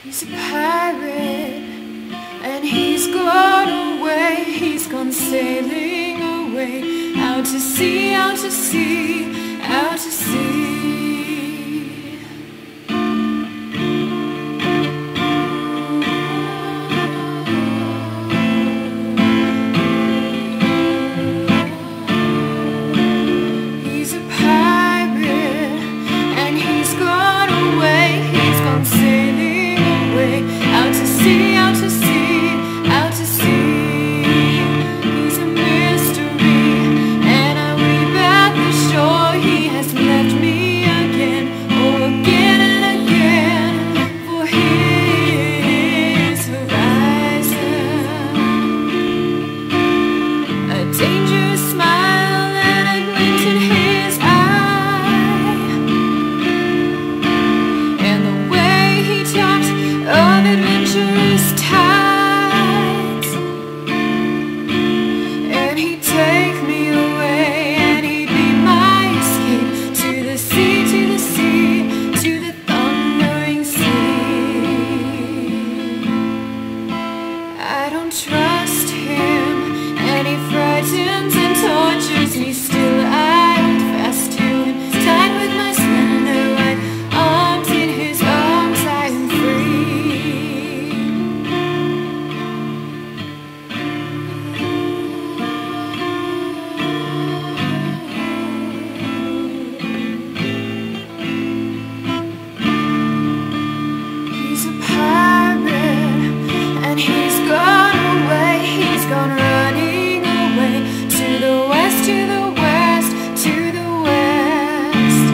He's a pirate, and he's gone away. He's gone sailing away, out to sea, out to sea, out to sea. He's a pirate, and he's gone away. He's gone sailing away, out to sea, out to sea, out to sea. He's a mystery, and I weep at the shore. He has left me again, oh again and again, for his horizon. A dangerous smile and a glint in his eye, and the way he talks of adventurous tides. And he'd take me away, and he'd be my escape to the sea, to the sea, to the thundering sea. I don't trust him, and he frightens and tortures me. Still I hold fast to him, tied with my slender white arms. In his arms I am free. He's a pirate, and he's gone away. He's gone running away to the west, to the west, to the west.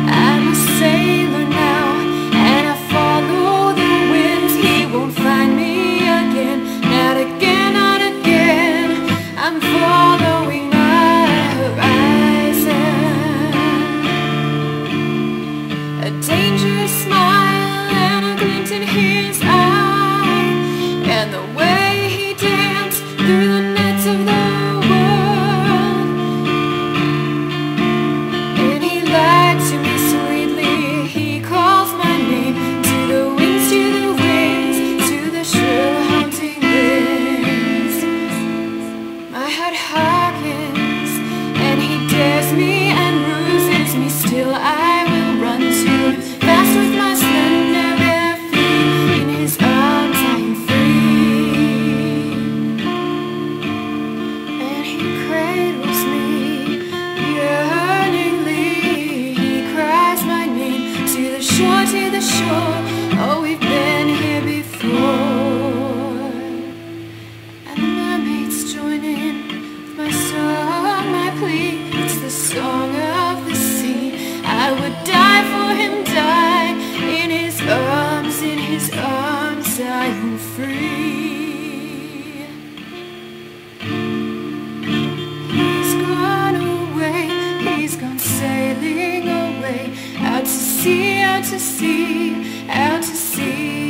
I'm a sailor now, and I follow the winds. He won't find me again, not again, not again. I'm following my horizon. A dangerous smile and a glint in his eye, and the way he danced through the nets of the world. And he lied to me sweetly, he calls my name to the wings, to the wings, to the shrill haunting winds. My heart hardens, and he dares me and bruises me. Still I will run to him, fast with my slender bare feet. In his arms I am free, and he cradles me yearningly. He cries my name to the shore, to the shore. Oh, we've been here before. And the mermaids join in with my song, my plea. It's the song of the sea. I would die for him, die in his arms. In his arms I am free. He's gone away, he's gone sailing away, out to sea, out to sea, out to sea.